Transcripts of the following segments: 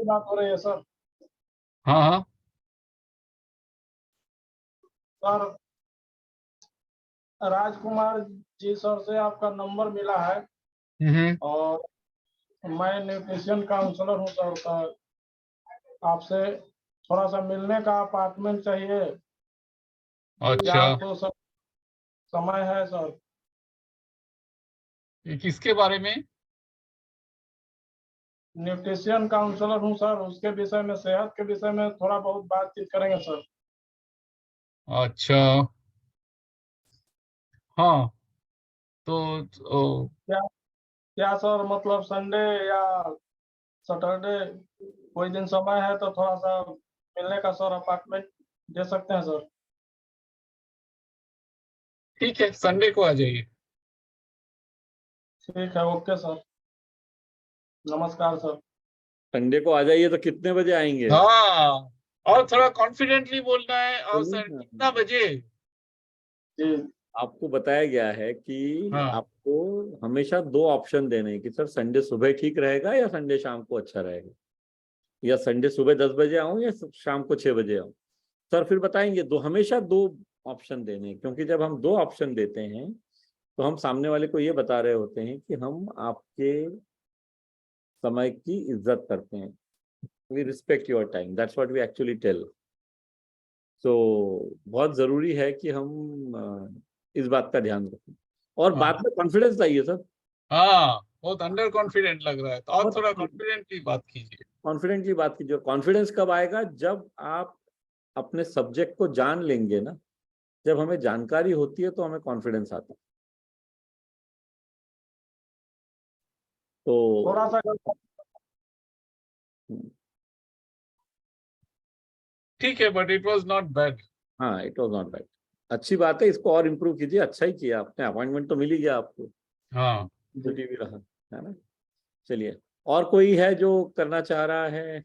की बात हो रही है सर। हाँ हाँ सर, राजकुमार जी सर से आपका नंबर मिला है हम्म। और मैं न्यूट्रिशन काउंसलर हूँ सर। आपसे थोड़ा सा मिलने का अपार्टमेंट चाहिए। क्या अच्छा, आपको सब समय है सर? ये किसके बारे में? न्यूट्रिशन काउंसलर हूँ सर, उसके विषय में, सेहत के विषय में थोड़ा बहुत बातचीत करेंगे सर। अच्छा, हाँ, तो क्या क्या सर, मतलब संडे या सैटरडे कोई दिन समय है तो थोड़ा सा मिलने का सर अपार्टमेंट दे सकते हैं सर? ठीक है, संडे को आ जाइए। ठीक है, ओके सर। नमस्कार सर। संडे को आ जाइए। तो कितने बजे आएंगे? हाँ, और थोड़ा कॉन्फिडेंटली बोलना है। और बोलिए सर ना। कितना बजे? जी आपको बताया गया है कि हाँ, आपको हमेशा दो ऑप्शन देने हैं कि सर संडे सुबह ठीक रहेगा या संडे शाम को अच्छा रहेगा, या संडे सुबह 10 बजे आऊं या शाम को 6 बजे आऊं। सर फिर बताएंगे। दो, हमेशा दो ऑप्शन देने हैं, क्योंकि जब हम दो ऑप्शन देते हैं तो हम सामने वाले को ये बता रहे होते हैं कि हम आपके समय की इज्जत करते हैं। We respect your time, that's what we actually tell. तो बहुत जरूरी है कि हम इस बात का ध्यान रखें और हाँ, बात में कॉन्फिडेंस लाइए सर। हाँ, बहुत अंडर कॉन्फिडेंट लग रहा है, तो और बहुत थोड़ा कॉन्फिडेंटली बात कीजिए। कॉन्फिडेंटली बात कीजिए। कॉन्फिडेंस कब आएगा? जब आप अपने सब्जेक्ट को जान लेंगे ना। जब हमें जानकारी होती है तो हमें कॉन्फिडेंस आता है। थोड़ा तो सा। ठीक है, but it was not bad. हाँ, इट वॉज नॉट बैड। अच्छी बात है, इसको और इम्प्रूव कीजिए। अच्छा ही किया आपने, अपॉइंटमेंट तो मिल ही गया आपको, हाँ, छुट्टी भी रहा, है ना। चलिए, और कोई है जो करना चाह रहा है?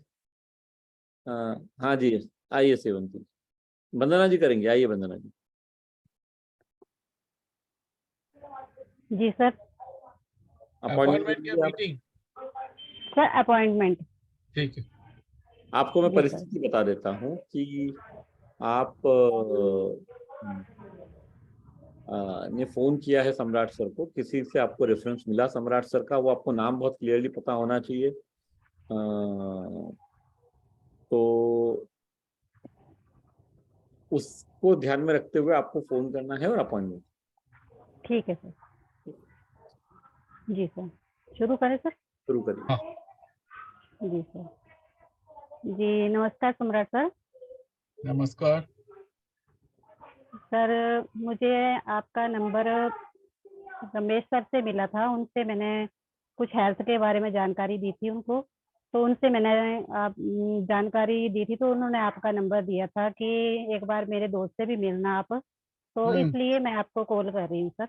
हाँ जी, आइए सेवंती। वंदना जी करेंगे, आइए वंदना जी। जी सर। अपॉइंटमेंट अपॉइंटमेंट या लीजिए आप। मीटिंग? Sir appointment. ठीक है। आपको मैं जी सर। परिस्थिति बता देता हूँ कि आप ने फोन किया है सम्राट सर को। किसी से आपको रेफरेंस मिला सम्राट सर का, वो आपको नाम बहुत क्लियरली पता होना चाहिए। तो उसको ध्यान में रखते हुए आपको फोन करना है और अपॉइंटमेंट। ठीक है सर। जी सर, शुरू करें सर? शुरू करिए। हाँ, जी सर। जी नमस्कार सम्राट सर। नमस्कार। सर मुझे आपका नंबर रमेश सर से मिला था। उनसे मैंने कुछ हेल्थ के बारे में जानकारी दी थी उनको। तो उनसे मैंने जानकारी दी थी, तो उन्होंने आपका नंबर दिया था कि एक बार मेरे दोस्त से भी मिलना आप। तो हम्म। इसलिए मैं आपको कॉल कर रही हूँ सर।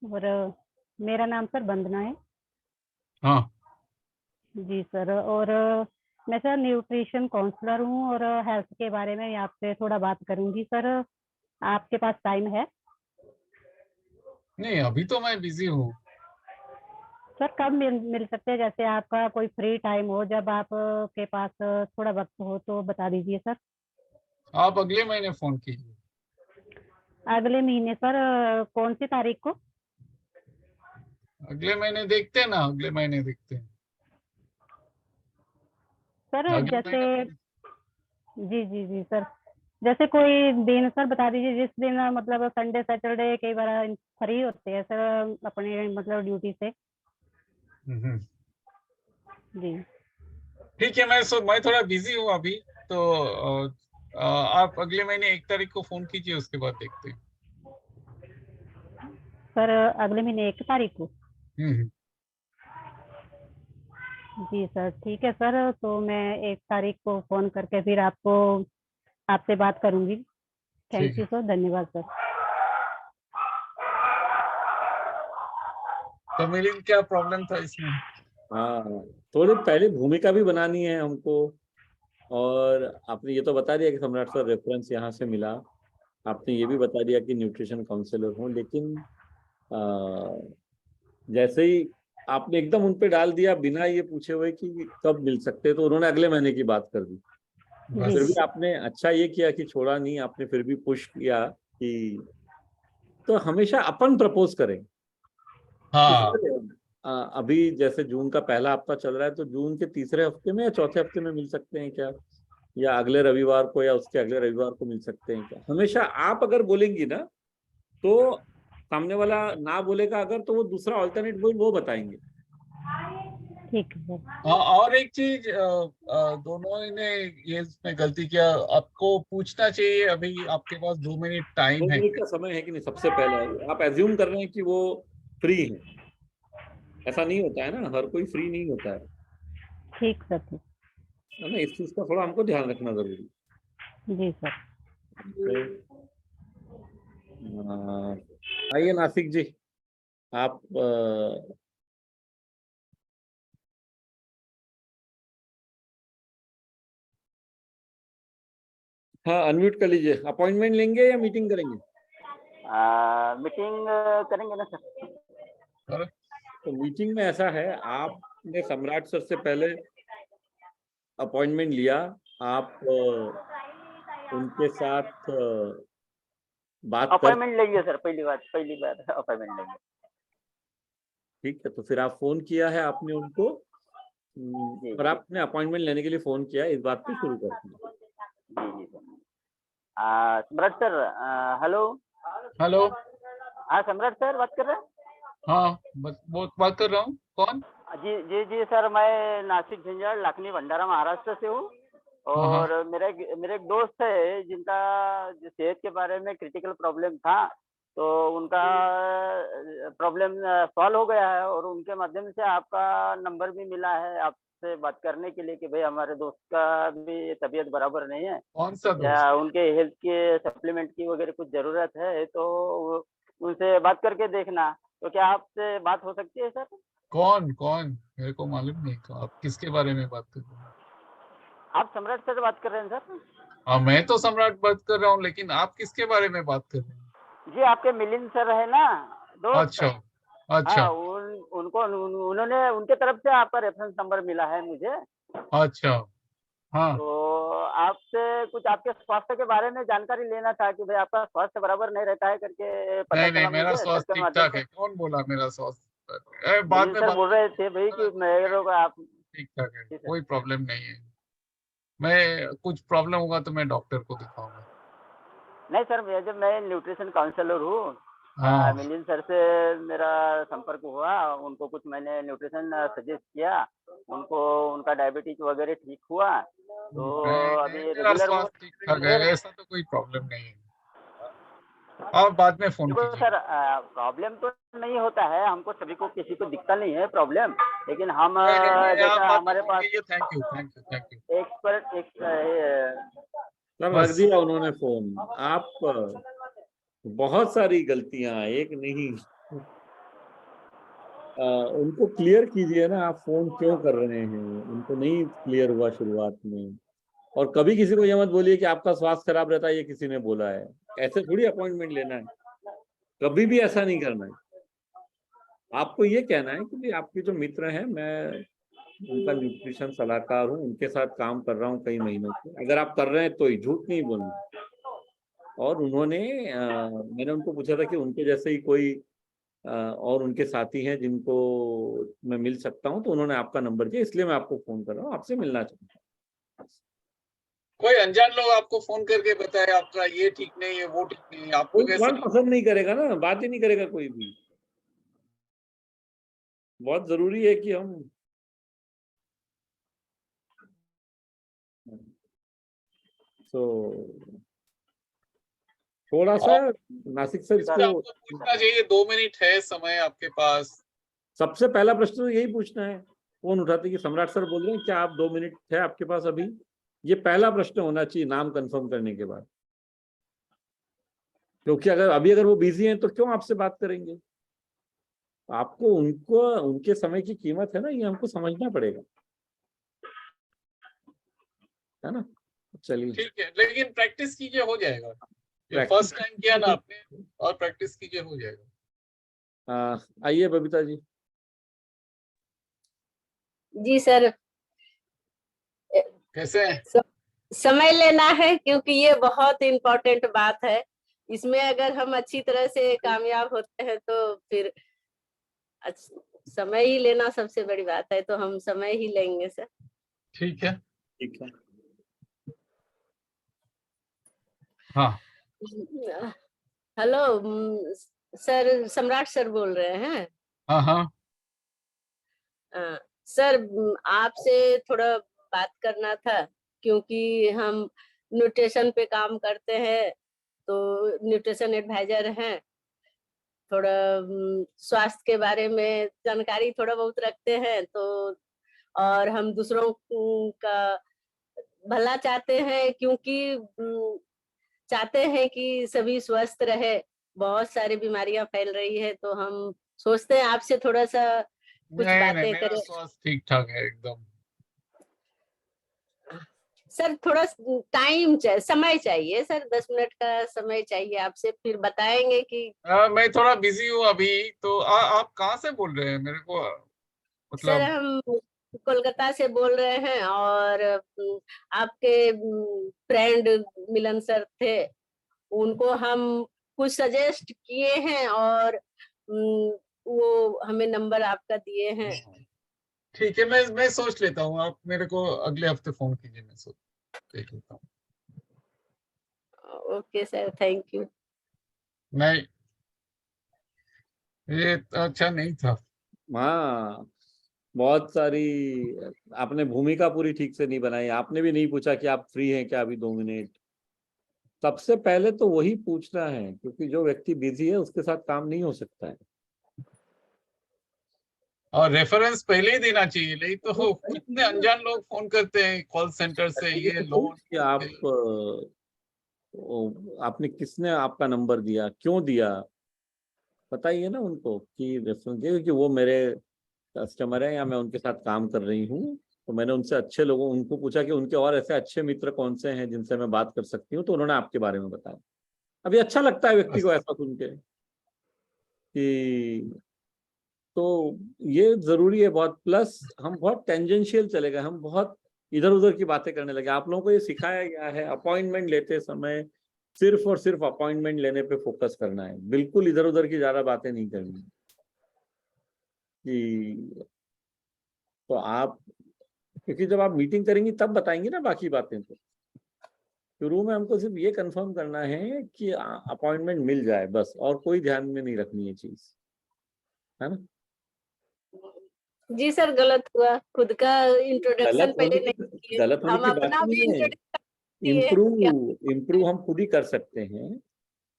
और मेरा नाम सर वंदना है। हाँ, जी सर। और मैं सर न्यूट्रिशन काउंसलर हूँ और हेल्थ के बारे में आपसे थोड़ा बात करूंगी सर। आपके पास टाइम है? नहीं, अभी तो मैं बिजी हूँ। सर कब मिल सकते हैं? जैसे आपका कोई फ्री टाइम हो, जब आप के पास थोड़ा वक्त हो तो बता दीजिए सर। आप अगले महीने फोन कीजिए। अगले महीने सर? कौन सी तारीख को? अगले महीने देखते हैं ना, अगले महीने देखते हैं। सर अगले जैसे, महीने फोन। जी जी जी सर, जैसे कोई दिन सर बता दीजिए जिस दिन मतलब संडे सैटरडे कई बार फ्री होते हैं सर अपने मतलब ड्यूटी से। हम्म। जी ठीक है, मैं थोड़ा बिजी हूँ अभी। तो आप अगले महीने 1 तारीख को फोन कीजिए, उसके बाद देखते हैं। सर, अगले महीने 1 तारीख को? हम्म। जी सर ठीक है सर। तो मैं 1 तारीख को फोन करके फिर आपको आपसे बात करूंगी। ठीक थैंक यू है। सर, धन्यवाद सर। तो मेरी क्या प्रॉब्लम था इसमें? हाँ, थोड़ी पहले भूमिका भी बनानी है हमको। और आपने ये तो बता दिया कि सम्राट सर रेफरेंस यहाँ से मिला। आपने ये भी बता दिया कि न्यूट्रिशन काउंसलर हूँ, लेकिन जैसे ही आपने एकदम उन पे डाल दिया बिना ये पूछे हुए कि कब मिल सकते हैं, तो उन्होंने अगले महीने की बात कर दी। फिर भी बस आपने अच्छा ये किया कि छोड़ा नहीं, आपने फिर भी पुश किया कि, तो हमेशा अपन प्रपोज करें। हाँ अभी जैसे जून का पहला हफ्ता चल रहा है, तो जून के तीसरे हफ्ते में या चौथे हफ्ते में मिल सकते हैं क्या, या अगले रविवार को या उसके अगले रविवार को मिल सकते हैं क्या। हमेशा आप अगर बोलेंगी ना, तो सामने वाला ना बोलेगा अगर, तो वो दूसरा ऑल्टरनेट वो बताएंगे। ठीक है सर। हाँ, और एक चीज दोनों ने ये इसमें गलती किया, आपको पूछना चाहिए अभी आपके पास 2 मिनट 2 टाइम है मिनट क्या? का समय है कि नहीं, सबसे पहले आप एज्यूम कर रहे हैं कि वो फ्री है। ऐसा नहीं होता है ना, हर कोई फ्री नहीं होता ठीक सर, ठीक। है ना। इस चीज का थोड़ा हमको ध्यान रखना जरूरी जी सर। है। आइए नासिक जी, आप हाँ अनम्यूट कर लीजिए। अपॉइंटमेंट लेंगे या मीटिंग करेंगे? मीटिंग करेंगे ना सर। और तो मीटिंग में ऐसा है, आपने सम्राट सर से पहले अपॉइंटमेंट लिया, आप उनके साथ बात कर, अपॉइंटमेंट लेंगे सर, पहली बार अपॉइंटमेंट लेंगे। ठीक है। तो फिर आप फोन किया है आपने उनको, जी और आपने अपॉइंटमेंट लेने के लिए फोन किया है, इस बात पे शुरू करते हैं। जी सर। सम्राट सर, हेलो। हेलो। हाँ सम्राट सर बात कर रहे हैं? हाँ, बस वो बात कर रहा हूँ। कौन? जी जी जी सर, मैं नासिक झंझाड़ लाखनी भंडारा महाराष्ट्र से हूँ। हाँ हाँ। और मेरे एक दोस्त है जिनका जो सेहत के बारे में क्रिटिकल प्रॉब्लम था, तो उनका प्रॉब्लम सॉल्व हो गया है, और उनके माध्यम से आपका नंबर भी मिला है आपसे बात करने के लिए कि भाई हमारे दोस्त का भी तबीयत बराबर नहीं है, कौन सा दोस्त? या उनके हेल्थ के सप्लीमेंट की वगैरह कुछ जरूरत है, तो उनसे बात करके देखना। तो क्या आपसे बात हो सकती है सर? कौन कौन? मेरे को मालूम नहीं। तो आप किसके बारे में बात कर रहे हैं? आप सम्राट सर बात कर रहे हैं सर? हाँ, मैं तो सम्राट बात कर रहा हूँ, लेकिन आप किसके बारे में बात कर रहे हैं? जी आपके मिलिंद सर है ना दोस्त। अच्छा अच्छा हाँ, उन्होंने उनके तरफ से आपका रेफरेंस नंबर मिला है मुझे। अच्छा। हाँ, तो आपसे कुछ आपके स्वास्थ्य के बारे में जानकारी लेना था कि भाई आपका स्वास्थ्य बराबर नहीं रहता है करके पता नहीं नहीं, चला मेरा मुझे सर स्वास्थ्य के ठीक माध्यम ठाक से। है। कौन बोला मेरा स्वास्थ्य? बाद मिलिंद में सर बात बोल रहे थे भाई कि मेरे को आप। ठीक ठाक है, जी सर। कोई प्रॉब्लम नहीं है। मैं कुछ प्रॉब्लम होगा तो मैं डॉक्टर को दिखाऊंगा। नहीं सर, जब मैं न्यूट्रिशन काउंसलर हूँ, हाँ, मिलिंद सर से मेरा संपर्क हुआ, उनको कुछ मैंने न्यूट्रिशन सजेस्ट किया, उनको उनका डायबिटीज वगैरह ठीक हुआ, तो अभी मेरा रेगुलर वो स्वास्थ्य ठीक ठाक है, ऐसा तो कोई प्रॉब्लम नहीं है। आप बाद में फोन देखो कीजिए। सर, प्रॉब्लम तो नहीं होता है, हमको सभी को किसी को दिखता नहीं है प्रॉब्लम, लेकिन हम नहीं नहीं नहीं, आप जैसा बाद में हमारे फोन पास कीजिए। Thank you thank you thank you. Expert सब रख बस दिया उन्होंने फोन। आप बहुत सारी गलतियां, एक नहीं। उनको क्लियर कीजिए ना, आप फोन क्यों कर रहे हैं, उनको नहीं क्लियर हुआ शुरुआत में। और कभी किसी को ये मत बोलिए कि आपका स्वास्थ्य खराब रहता है, ये किसी ने बोला है। ऐसे थोड़ी अपॉइंटमेंट लेना है, कभी भी ऐसा नहीं करना है। आपको ये कहना है कि भाई आपके जो मित्र हैं, मैं उनका न्यूट्रिशन सलाहकार हूँ, उनके साथ काम कर रहा हूँ कई महीनों से। अगर आप कर रहे हैं तो झूठ नहीं बोलना। और उन्होंने मैंने उनको पूछा था कि उनके जैसे ही कोई और उनके साथी हैं जिनको मैं मिल सकता हूं, तो उन्होंने आपका नंबर दिया, इसलिए मैं आपको फोन कर रहा हूँ, आपसे मिलना चाहता कोई अनजान लोग आपको फोन करके बताए आपका ये ठीक नहीं है, वो ठीक नहीं है, हूं। आपको कोई कैसे? कौन पसंद नहीं करेगा ना, बात ही नहीं करेगा कोई भी। बहुत जरूरी है कि हम तो थोड़ा सा और नासिक सर कुछ इसको, आपको पूछना चाहिए। 2 मिनट है समय आपके पास। सबसे पहला प्रश्न तो यही पूछना है। फोन उठाते कि सम्राट सर बोल रहे हैं, क्या आप 2 मिनट है आपके पास अभी? ये पहला प्रश्न होना चाहिए नाम कंफर्म करने के बाद। क्योंकि अगर वो बिजी हैं तो क्यों आपसे बात करेंगे? आपको उनको उनके समय की कीमत है ना, ये हमको समझना पड़ेगा, है ना। चलिए, ठीक है, लेकिन प्रैक्टिस कीजिए, हो जाएगा। ये प्रैक्टिस। फर्स्ट टाइम किया ना आपने, और प्रैक्टिस कीजिए, हो जाएगा। आइए बबीता जी। जी सर, कैसे हैं? समय लेना है क्योंकि ये बहुत इम्पोर्टेंट बात है। इसमें अगर हम अच्छी तरह से कामयाब होते हैं तो फिर समय ही लेना सबसे बड़ी बात है, तो हम समय ही लेंगे सर। ठीक है। ठीक है। हाँ हेलो सर, सम्राट सर बोल रहे हैं। हाँ हाँ सर, आपसे थोड़ा बात करना था क्योंकि हम न्यूट्रिशन पे काम करते हैं, तो न्यूट्रिशन एडवाइजर हैं। थोड़ा स्वास्थ्य के बारे में जानकारी थोड़ा बहुत रखते हैं, तो और हम दूसरों का भला चाहते हैं क्योंकि चाहते हैं कि सभी स्वस्थ रहे। बहुत सारी बीमारियां फैल रही है, तो हम सोचते हैं आपसे थोड़ा सा कुछ नहीं बातें मेरा करें। स्वास्थ्य ठीक ठाक है एकदम। सर थोड़ा टाइम चाहिए, समय चाहिए सर, 10 मिनट का समय चाहिए आपसे, फिर बताएंगे कि मैं थोड़ा बिजी हूँ अभी, तो आप कहाँ से बोल रहे हैं मेरे को सर मतलब? हम कोलकाता से बोल रहे हैं और आपके फ्रेंड मिलन सर थे, उनको हम कुछ सजेस्ट किए हैं और वो हमें नंबर आपका दिए हैं। ठीक है, मैं सोच लेता हूँ। आप मेरे को अगले हफ्ते फोन कीजिए, मैं सोच देख लेता हूँ। Okay sir, thank you. नहीं, ये अच्छा नहीं था। हाँ, बहुत सारी आपने भूमिका पूरी ठीक से नहीं बनाई। आपने भी नहीं पूछा कि आप फ्री हैं क्या अभी 2 मिनट। सबसे पहले तो वही पूछना है, क्योंकि जो व्यक्ति बिजी है उसके साथ काम नहीं हो सकता है। और रेफरेंस पहले ही देना चाहिए, नहीं तो कितने अनजान लोग फोन करते हैं कॉल सेंटर से, ये लोन। कि आपने किसने आपका नंबर दिया, क्यों दिया, बताइए ना उनको कि रेफरेंस दिया कि वो मेरे कस्टमर है या मैं उनके साथ काम कर रही हूँ। तो मैंने उनसे अच्छे लोगों उनको पूछा कि उनके और ऐसे अच्छे मित्र कौन से हैं जिनसे मैं बात कर सकती हूँ, तो उन्होंने आपके बारे में बताया। अभी अच्छा लगता है व्यक्ति को ऐसा सुन के कि, तो ये जरूरी है बहुत। प्लस हम बहुत टेंजेंशियल चले गए, हम बहुत इधर उधर की बातें करने लगे। आप लोगों को ये सिखाया गया है अपॉइंटमेंट लेते समय सिर्फ और सिर्फ अपॉइंटमेंट लेने पे फोकस करना है, बिल्कुल इधर उधर की ज्यादा बातें नहीं करनी कि। तो आप, क्योंकि जब आप मीटिंग करेंगी तब बताएंगी ना बाकी बातें। तो शुरू में हमको सिर्फ ये कंफर्म करना है कि अपॉइंटमेंट मिल जाए बस, और कोई ध्यान में नहीं रखनी है चीज, है ना। जी सर, गलत हुआ, खुद का इंट्रोडक्शन पहले नहीं किए। गलत होने हम की बात अपना भी नहीं है। इंट्रोडक्शन दिए क्या? इम्प्रूव हम खुद ही कर सकते हैं।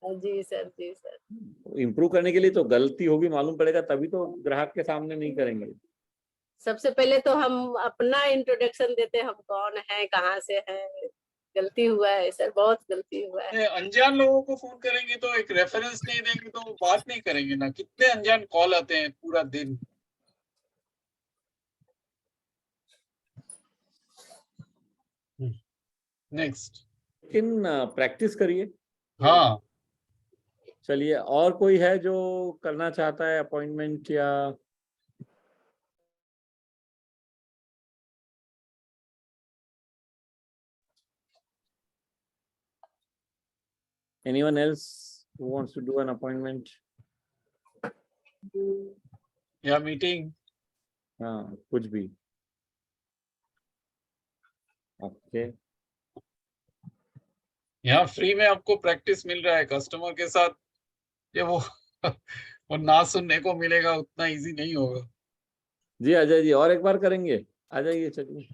जी सर, जी सर। इम्प्रूव करने के लिए तो गलती होगी मालूम पड़ेगा, तभी तो ग्राहक के सामने नहीं करेंगे। सबसे पहले तो हम अपना इंट्रोडक्शन देते हैं, हम कौन हैं, कहाँ से हैं। गलती हुआ है सर, बहुत गलती हुआ है। अनजान लोगों को फोन करेंगे तो एक रेफरेंस नहीं देंगे तो वो बात नहीं करेंगे ना। कितने अनजान कॉल आते हैं पूरा दिन। नेक्स्ट। लेकिन प्रैक्टिस करिए। हाँ, चलिए, और कोई है जो करना चाहता है अपॉइंटमेंट या? Anyone else who wants to do an appointment? या मीटिंग। हाँ, कुछ भी। ओके। यहाँ फ्री में आपको प्रैक्टिस मिल रहा है कस्टमर के साथ। ये वो वो ना सुनने को मिलेगा, उतना इजी नहीं होगा। जी अजय जी, और एक बार करेंगे, आ जाइए, चलिए।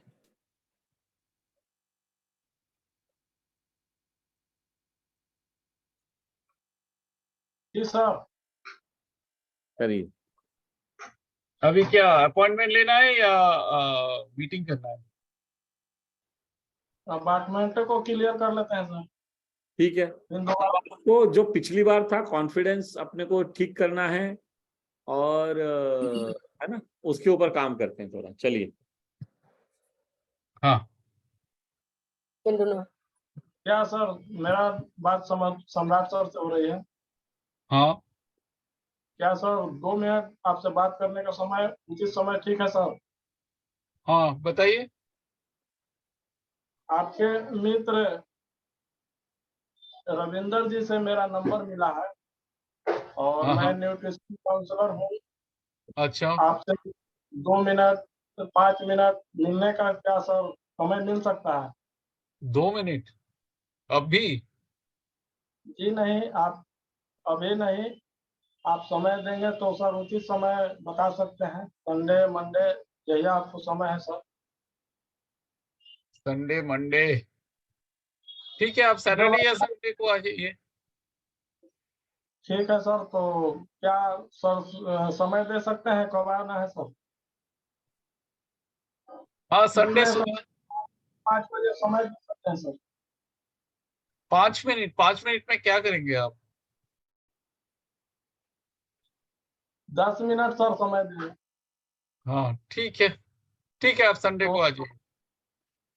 जी सर। करिए। अभी क्या अपॉइंटमेंट लेना है या मीटिंग करना है? अपार्टमेंट को क्लियर कर लेते हैं सर। ठीक है, इन दो तो जो पिछली बार था कॉन्फिडेंस अपने को ठीक करना है, और है ना, उसके ऊपर काम करते हैं थोड़ा। चलिए। हाँ क्या सर, मेरा बात सम्राट सर से हो रही है? हाँ क्या सर 2 मिनट आपसे बात करने का समय, उचित समय ठीक है सर? हाँ बताइए। आपके मित्र रविंदर जी से मेरा नंबर मिला है और हाँ, मैं हाँ। न्यूट्रिशन काउंसलर हूँ। अच्छा, आपसे 2 मिनट 5 मिनट मिलने का क्या सर समय मिल सकता है? 2 मिनट अभी? जी नहीं, आप अभी नहीं, आप समय देंगे तो सर उचित समय बता सकते हैं। संडे मंडे यही आपको समय है सर। संडे मंडे ठीक है, आप सैटरडे या संडे को आ जाइए। ठीक है सर, तो क्या सर समय दे सकते हैं कब आना है सर? हाँ संडे कितने सुबह 5 बजे समय दे सकते हैं सर? 5 मिनट। 5 मिनट में क्या करेंगे आप? 10 मिनट सर समय दीजिए। हाँ ठीक है, ठीक है, आप संडे तो को आ जाइए।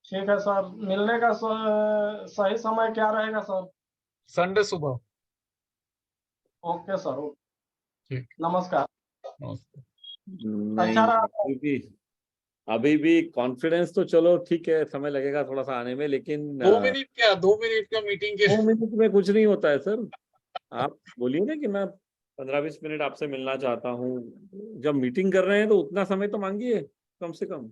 ठीक है सर, मिलने का सही समय क्या रहेगा सर? संडे सुबह। ओके सर, ओके, ठीक, नमस्कार। नमस्ते। अच्छा नहीं, रहा। अभी भी कॉन्फिडेंस तो चलो ठीक है, समय लगेगा थोड़ा सा आने में, लेकिन 2 मिनट क्या, 2 मिनट का मीटिंग के 2 मिनट में कुछ नहीं होता है सर। आप बोलिए ना कि मैं 15-20 मिनट आपसे मिलना चाहता हूँ। जब मीटिंग कर रहे हैं तो उतना समय तो मांगिए कम से कम।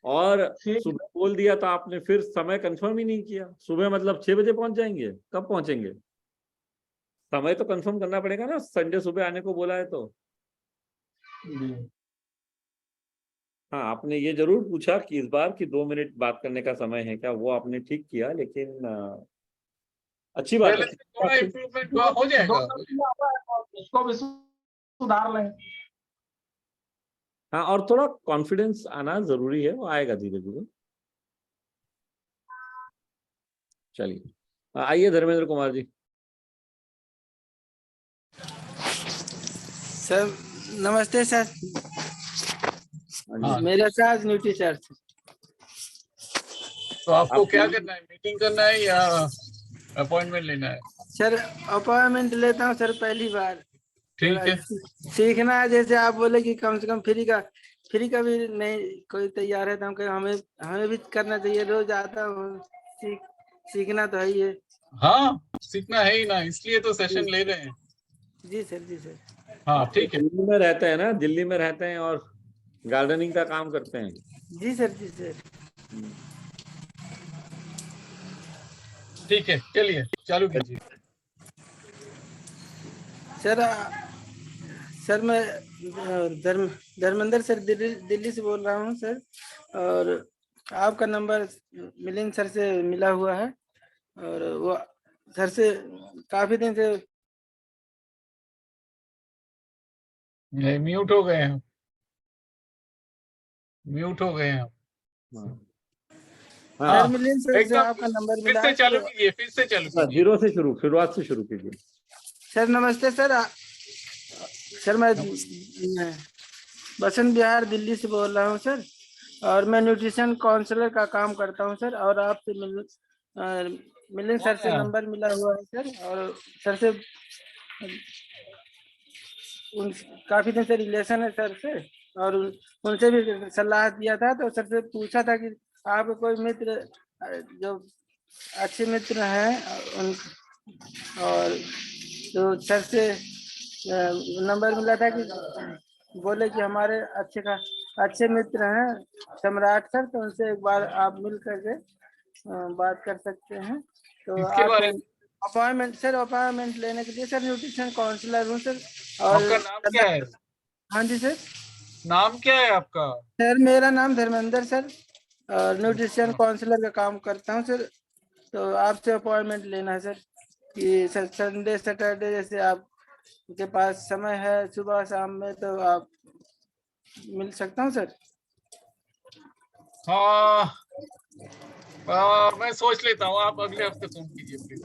और ठीक, सुबह बोल दिया तो आपने फिर समय कंफर्म ही नहीं किया। सुबह मतलब 6 बजे पहुंच जाएंगे? कब पहुंचेंगे? समय तो कंफर्म करना पड़ेगा ना, संडे सुबह आने को बोला है तो। जी हाँ, आपने ये जरूर पूछा कि इस बार की 2 मिनट बात करने का समय है क्या, वो आपने ठीक किया, लेकिन अच्छी बात पहले है। से थोड़ा इम्प्रूवमेंट हुआ, हो जाएगा। 2 आता है तो उसको भी सुधार लें। हाँ, और थोड़ा कॉन्फिडेंस आना जरूरी है, वो आएगा धीरे धीरे। चलिए, आइए धर्मेंद्र कुमार जी। सर नमस्ते सर। हाँ, मेरा चार्ज न्यूट्री चार्ज। तो आपको आप क्या करना है, मीटिंग करना है या अपॉइंटमेंट लेना है? सर अपॉइंटमेंट लेता हूँ सर पहली बार। ठीक है। सीखना है, जैसे आप बोले कि कम से कम फ्री का भी नहीं कोई तैयार है, तो हम कहे हमें हमें भी करना चाहिए। रोज आता हूँ, सीखना तो है ही है। हाँ, सीखना है ही ना, इसलिए तो सेशन ले रहे हैं। जी सर, जी सर। हाँ आप तो ठीक है। दिल्ली में रहते हैं ना, दिल्ली में रहते हैं और गार्डनिंग का काम करते हैं। जी सर, जी सर। ठीक है, चलिए चालू कीजिए। सर सर मैं धर्मेंद्र सर दिल्ली से बोल रहा हूँ सर। और आपका नंबर मिलिंद सर से मिला हुआ है, और वो सर से काफी दिन से। म्यूट हो गए हैं, म्यूट हो गए हैं आप। सर हाँ, मिलिंद सर से एकदम आपका नंबर फिर मिला से है चालू सर। कीजिए, फिर से चालू कीजिए। जीरो से शुरुआत से शुरू कीजिए। सर नमस्ते सर। सर मैं बसंत विहार दिल्ली से बोल रहा हूँ सर, और मैं न्यूट्रिशन काउंसलर का काम करता हूँ सर। और आपसे मिलिंद सर से नंबर मिला हुआ है सर, और सर से काफी दिन से रिलेशन है सर से, और उनसे भी सलाह दिया था। तो सर से पूछा था कि आपके कोई मित्र जो अच्छे मित्र हैं उन, और तो सर से नंबर मिला था कि बोले कि हमारे अच्छे मित्र हैं सम्राट सर, तो उनसे एक बार आप मिल करके बात कर सकते हैं। तो इसके आप बारे में अपॉइंटमेंट लेने के लिए सर न्यूट्रिशन काउंसलर हूँ सर। और आपका नाम क्या है? हाँ जी सर। नाम क्या है आपका? सर मेरा नाम धर्मेंद्र सर, और न्यूट्रिशन काउंसलर का काम करता हूँ सर। तो आपसे अपॉइंटमेंट लेना है सर कि सर संडे सैटरडे जैसे आपके पास समय है सुबह शाम में, तो आप मिल सकता हूँ सर। हाँ, मैं सोच लेता हूँ, आप अगले हफ्ते फोन कीजिए प्लीज।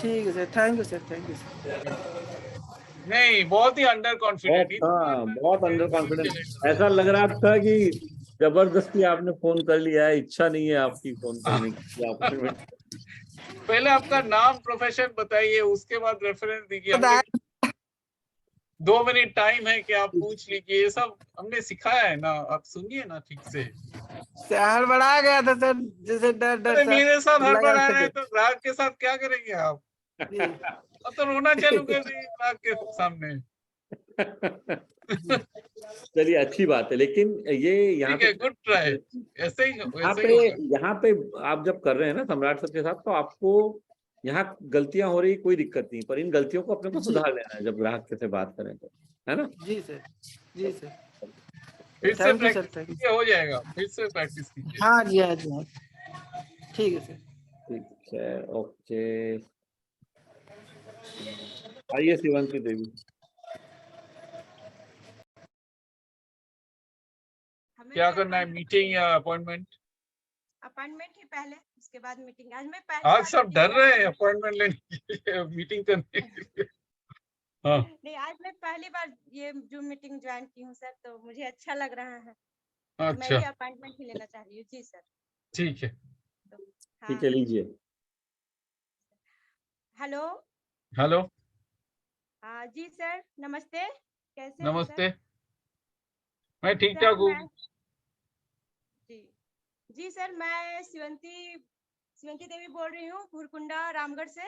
ठीक है sir, thank you sir, thank you sir. नहीं, बहुत ही अंडर कॉन्फिडेंट, बहुत अंडर कॉन्फिडेंस। चलेगा। ऐसा लग रहा था कि जबरदस्ती आपने फोन कर लिया है, इच्छा नहीं है आपकी फोन करने की, अपॉइंटमेंट। पहले आपका नाम प्रोफेशन बताइए, उसके बाद रेफरेंस दीजिए। हमने 2 मिनट टाइम है कि आप पूछ लीजिए, ये सब हमने सिखाया है ना, आप सुनिए ना ठीक से। हड़बड़ा गया था सर, जैसे डर डर अरे सा मेरे साथ लगा हड़बड़ा था रहे कुछ। तो ग्राहक के साथ क्या करेंगे आप? जी। अब तो रोना चालू कर दिए ग्राहक के सामने। चलिए अच्छी बात है, लेकिन ये यहाँ ठीक है, पे गुड ट्राई, ऐसे ही यहाँ वैसे पे ही होगा। यहाँ पे आप जब कर रहे हैं ना सम्राट सर के साथ, तो आपको यहाँ गलतियां हो रही, कोई दिक्कत नहीं, पर इन गलतियों को अपने को जी। सुधार लेना है जब ग्राहक से बात करें तो, है ना? जी सर, जी सर, फिर से thank you sir, practice thank you. कीजिए, हो जाएगा, फिर से प्रैक्टिस कीजिए। हाँ जी, हाँ जी, हाँ, ठीक है सर। ठीक है, ओके। आइए शिवंती देवी। क्या करना है, मीटिंग या अपॉइंटमेंट? अपॉइंटमेंट ही पहले, उसके बाद मीटिंग। आज मैं पहली आज बार सब meeting डर join रहे की हैं हूँ। अपॉइंटमेंट लेने के लिए, मीटिंग करने के लिए। हाँ, नहीं, आज मैं पहली बार ये जूम मीटिंग ज्वाइन की हूँ सर, तो मुझे अच्छा लग रहा है। तो मैं अच्छा भी अपॉइंटमेंट ही लेना चाह रही हूँ। जी सर। ठीक है। तो ठीक है, हाँ, लीजिए। हेलो। हेलो, हाँ जी सर, नमस्ते। कैसे हैं सर? नमस्ते, मैं ठीक सर ठाक हूँ। मैं जी जी सर, मैं शिवंती देवी बोल रही हूँ, भूरकुंडा रामगढ़ से।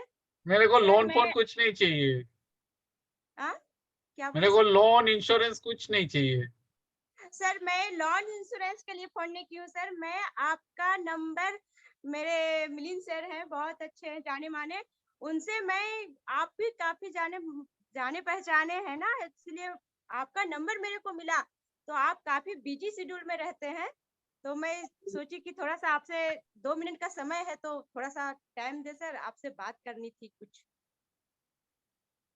मेरे को सर लोन मैं फोन कुछ नहीं चाहिए, क्या मेरे बोले को सर? लोन इंश्योरेंस कुछ नहीं चाहिए। सर मैं लॉन इंश्योरेंस के लिए फोन नहीं की हूँ सर। मैं आपका नंबर, मेरे मिलिंद सर हैं, बहुत अच्छे हैं, जाने माने। उनसे मैं, आप भी काफी जाने पहचाने हैं ना, इसलिए आपका नंबर मेरे को मिला। तो आप काफी बिजी शेड्यूल में रहते हैं, तो मैं सोची कि थोड़ा सा आपसे 2 मिनट का समय है तो थोड़ा सा टाइम दे सर, आपसे बात करनी थी कुछ।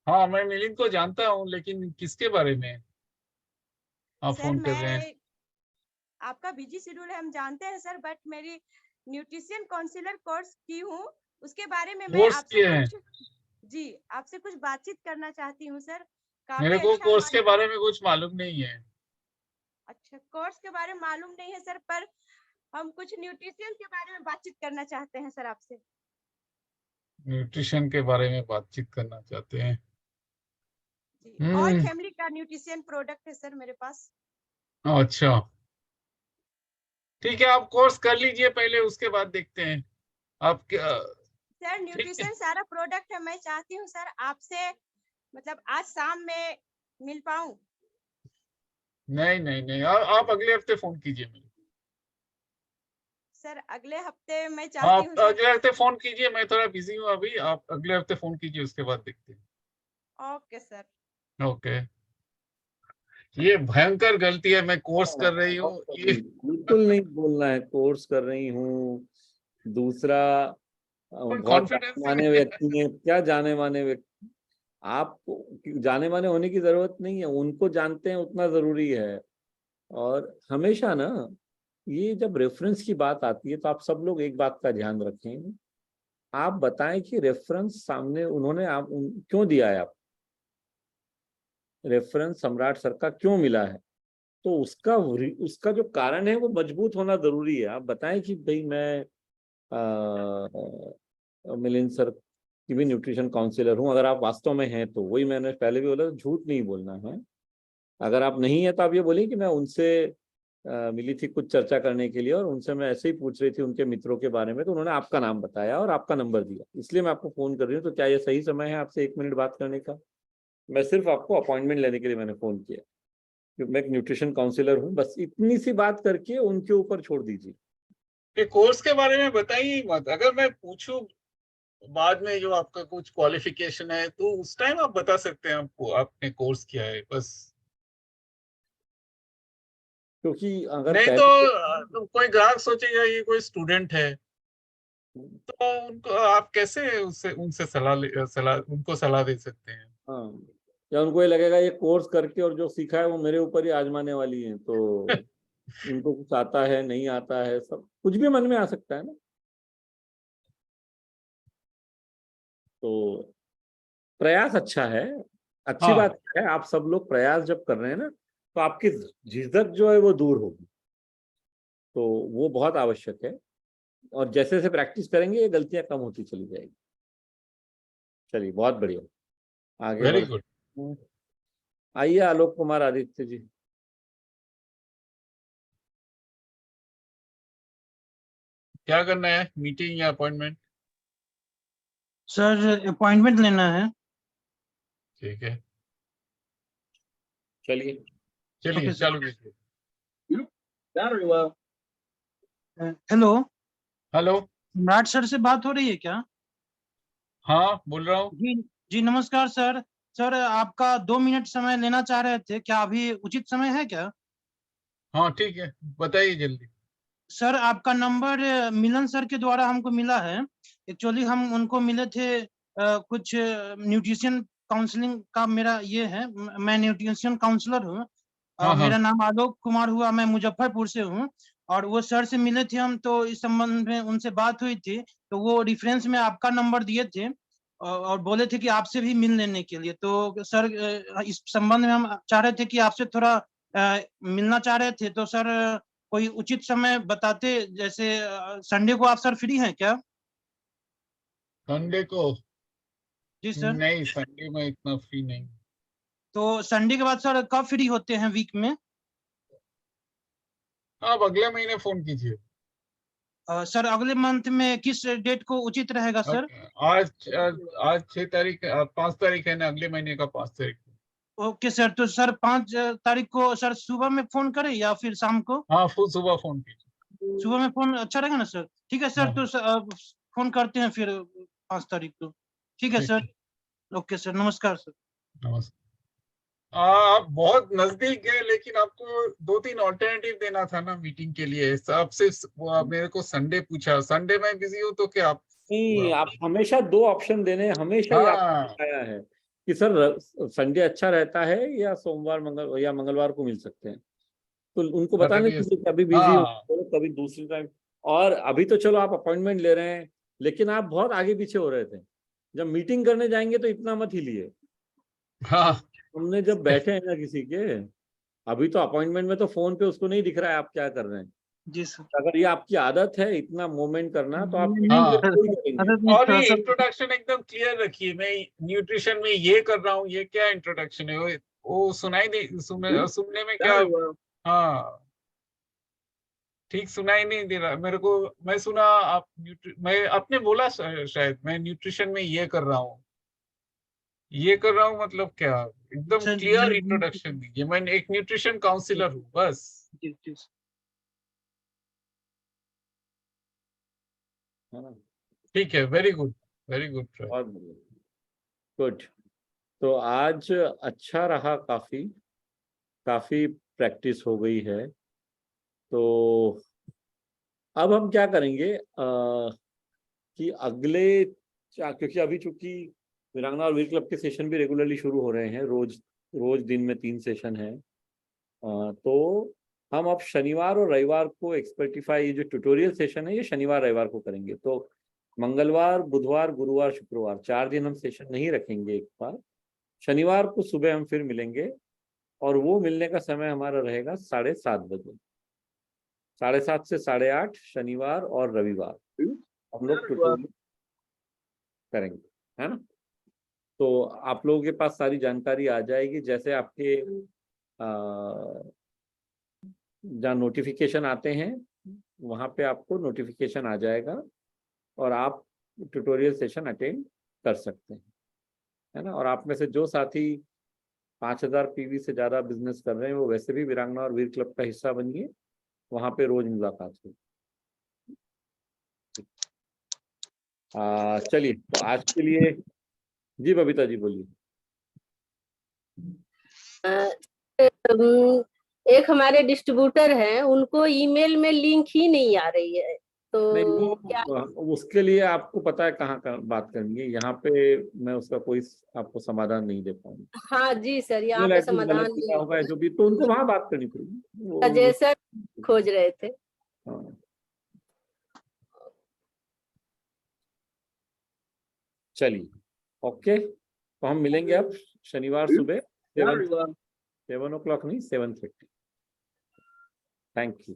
हाँ, मैं मिलिंद को जानता हूँ, लेकिन किसके बारे में आप सर फोन कर रहे हैं? मैं, आपका बिजी शेड्यूल है हम जानते हैं सर, बट मेरी न्यूट्रिशन काउंसलर कोर्स की हूँ, उसके बारे में मैं कोर्स आपसे किए हैं? कुछ, जी आपसे कुछ बातचीत करना चाहती हूँ सर। मेरे काफी को अच्छा कोर्स हमारे के पास। बारे में कुछ मालूम नहीं है। अच्छा, कोर्स के बारे में मालूम नहीं है सर, पर हम कुछ न्यूट्रिशन के बारे में बातचीत करना चाहते हैं सर आपसे। न्यूट्रिशन के बारे में बातचीत करना चाहते हैं? जी, ऑल हम्म, फैमिली का न्यूट्रिशन प्रोडक्ट है सर मेरे पास। अच्छा ठीक है, आप कोर्स कर लीजिए पहले, उसके बाद देखते हैं आप क्या। सर ठीक है, न्यूट्रिशन सारा प्रोडक्ट है, मैं चाहती हूँ सर आपसे, मतलब आज शाम में मिल पाऊँ। नहीं नहीं नहीं, आप अगले हफ्ते फोन कीजिए मुझे। सर अगले हफ्ते मैं चाहती आप हूँ सर। अगले हफ्ते फोन कीजिए, मैं थोड़ा बिजी हूँ अभी, आप अगले हफ्ते फोन कीजिए, उसके बाद देखते ओके सर। हैं। ओके, ये भयंकर गलती है, मैं कोर्स कर रही हूँ ये। बिल्कुल नहीं बोलना है कोर्स कर रही हूँ। दूसरा, बहुत कॉन्फिडेंस जाने ही माने नहीं व्यक्ति हैं, क्या जाने माने व्यक्ति, आपको जाने माने होने की जरूरत नहीं है, उनको जानते हैं उतना जरूरी है। और हमेशा ना, ये जब रेफरेंस की बात आती है तो आप सब लोग एक बात का ध्यान रखें, आप बताएं कि रेफरेंस सामने उन्होंने क्यों दिया है, आप रेफरेंस सम्राट सर का क्यों मिला है, तो उसका उसका जो कारण है वो मजबूत होना जरूरी है। आप बताएं कि भाई मैं मिलिंद सर की भी न्यूट्रिशन काउंसलर हूं, अगर आप वास्तव में हैं तो। वही मैंने पहले भी बोला, झूठ नहीं बोलना है। अगर आप नहीं है तो आप ये बोलिए कि मैं उनसे मिली थी कुछ चर्चा करने के लिए, और उनसे मैं ऐसे ही पूछ रही थी उनके मित्रों के बारे में, तो उन्होंने आपका नाम बताया और आपका नंबर दिया, इसलिए मैं आपको फोन कर रही हूँ। तो क्या ये सही समय है आपसे 1 मिनट बात करने का? मैं सिर्फ आपको अपॉइंटमेंट लेने के लिए मैंने फोन किया, क्योंकि मैं एक न्यूट्रिशन काउंसलर हूँ। बस इतनी सी बात करके उनके ऊपर छोड़ दीजिए। ये कोर्स के बारे में बताइए ही मत, अगर मैं पूछूं बाद में जो आपका कुछ क्वालिफिकेशन है तो उस टाइम आप बता सकते हैं आपको आपने कोर्स किया है, बस। क्योंकि अगर नहीं तो पहले कोई ग्राहक सोचेगा ये कोई स्टूडेंट है, तो उनको आप कैसे उससे उनसे सलाह उनको सलाह दे सकते हैं? हाँ, या उनको ये लगेगा ये कोर्स करके और जो सीखा है वो मेरे ऊपर ही आजमाने वाली है, तो उनको कुछ आता है नहीं आता है, सब कुछ भी मन में आ सकता है ना। तो प्रयास अच्छा है, अच्छी हाँ, बात है। आप सब लोग प्रयास जब कर रहे हैं ना, तो आपकी झिझक जो है वो दूर होगी, तो वो बहुत आवश्यक है। और जैसे जैसे प्रैक्टिस करेंगे ये गलतियां कम होती चली जाएगी। चलिए, बहुत बढ़िया, आगे वेरी बढ़। गुड। आइए आलोक कुमार आदित्य जी। क्या करना है, मीटिंग या अपॉइंटमेंट? सर अपॉइंटमेंट लेना है। ठीक है, चलिए चलिए Okay, sir. चालू कीजिए। हेलो, हेलो, सम्राट सर से बात हो रही है क्या? हाँ बोल रहा हूँ। जी जी नमस्कार सर। सर आपका 2 मिनट समय लेना चाह रहे थे, क्या अभी उचित समय है क्या? हाँ ठीक है, बताइए जल्दी। सर आपका नंबर मिलन सर के द्वारा हमको मिला है। एक्चुअली हम उनको मिले थे कुछ न्यूट्रिशन काउंसलिंग का मेरा ये है, मैं न्यूट्रिशन काउंसलर हूँ। हाँ हाँ मेरा नाम आलोक कुमार हुआ, मैं मुजफ्फरपुर से हूँ। और वो सर से मिले थे हम, तो इस संबंध में उनसे बात हुई थी, तो वो रेफरेंस में आपका नंबर दिए थे और बोले थे कि आपसे भी मिल लेने के लिए। तो सर इस संबंध में हम चाह रहे थे कि आपसे थोड़ा मिलना चाह रहे थे। तो सर कोई उचित समय बताते, जैसे संडे को आप सर फ्री हैं क्या? संडे को? जी सर। नहीं, संडे में इतना फ्री नहीं। तो संडे के बाद सर कब फ्री होते हैं वीक में? आप अगले महीने फोन कीजिए। सर अगले मंथ में किस डेट को उचित रहेगा सर? आज आज 6 तारीख, 5 तारीख है ना, अगले महीने का 5 तारीख। ओके सर, तो सर 5 तारीख को सर सुबह में फोन करें या फिर शाम को? हाँ सुबह फोन कीजिए। सुबह में फोन अच्छा रहेगा ना सर? ठीक है सर, हाँ तो फोन करते हैं फिर 5 तारीख को। ठीक है ठीक सर। है, ओके सर, नमस्कार सर। नमस्कार। आप बहुत नजदीक है, लेकिन आपको 2-3 ऑल्टरनेटिव देना था ना मीटिंग के लिए। आपसे मेरे को संडे पूछा, संडे में बिजी हूँ तो क्या आप? नहीं, आप हमेशा 2 ऑप्शन देने, हमेशा ही आपको हाँ बताया है कि सर संडे अच्छा रहता है या सोमवार मंगलवार को मिल सकते हैं। तो उनको बताने बताइए। दीजिए कि अभी बिजी हो, हाँ कभी दूसरी टाइम। और अभी तो चलो आप अपॉइंटमेंट ले रहे हैं, लेकिन आप बहुत आगे पीछे हो रहे थे। जब मीटिंग करने जाएंगे तो इतना मत हिलिए। हाँ हमने जब बैठे हैं ना किसी के, अभी तो अपॉइंटमेंट में तो फोन पे उसको नहीं दिख रहा है आप क्या कर रहे हैं। जी सर। अगर ये आपकी आदत है इतना मूवमेंट करना, तो आप नहीं हाँ। मीटिंग में करेंगे। नहीं और थोड़ा ये सा। इंट्रोडक्शन एकदम क्लियर रखिए। मैं न्यूट्रिशन में ये कर रहा हूँ, ये क्या इंट्रोडक्शन है? वो सुनाई नहीं, सुनने में क्या? हाँ, ठीक सुनाई नहीं दे रहा मेरे को। मैं सुना आप मैं आपने बोला शायद मैं न्यूट्रिशन में ये कर रहा हूँ, ये कर रहा हूँ, मतलब क्या? एकदम सर क्लियर इंट्रोडक्शन दीजिए। मैं एक न्यूट्रिशन काउंसलर हूँ बस। जी जी है ना? ठीक है, very good, very good try. बहुत गुड। तो आज अच्छा रहा, काफी काफी प्रैक्टिस हो गई है। तो अब हम क्या करेंगे कि अगले क्योंकि अभी चूंकि वीरांगना और वीर क्लब के सेशन भी रेगुलरली शुरू हो रहे हैं, रोज रोज दिन में 3 सेशन है। तो हम अब शनिवार और रविवार को एक्सपर्टिफाई, ये जो ट्यूटोरियल सेशन है ये शनिवार रविवार को करेंगे। तो मंगलवार, बुधवार, गुरुवार, शुक्रवार 4 दिन हम सेशन नहीं रखेंगे। एक बार शनिवार को सुबह हम फिर मिलेंगे, और वो मिलने का समय हमारा रहेगा 7:30 बजे। 7:30 से 8:30 शनिवार और रविवार हम लोग ट्यूटोरियल करेंगे, है ना? तो आप लोगों के पास सारी जानकारी आ जाएगी। जैसे आपके जहाँ नोटिफिकेशन आते हैं वहाँ पे आपको नोटिफिकेशन आ जाएगा, और आप ट्यूटोरियल सेशन अटेंड कर सकते हैं, है ना? और आप में से जो साथी 5000 पीवी से ज़्यादा बिजनेस कर रहे हैं, वो वैसे भी वीरांगना और वीर क्लब का हिस्सा बनिए, वहाँ पे रोज मुलाकात होगी। चलिए, तो आज के लिए जी बबीता जी बोलिए। एक हमारे डिस्ट्रीब्यूटर हैं, उनको ईमेल में लिंक ही नहीं आ रही है, तो नहीं, क्या? उसके लिए आपको पता है कहाँ का बात करनी है। यहाँ पे मैं उसका कोई आपको समाधान नहीं दे पाऊंगा। हाँ जी सर, यहाँ ईमेल पे एड्रेस समाधान गलत नहीं दिया होगा जो भी, तो उनको वहाँ बात करनी पड़ेगी वो। सजेशन खोज रहे थे। हाँ। चलिए, ओके, तो हम मिलेंगे अब शनिवार सुबह 7 o'clock नहीं 7:30। Thank you.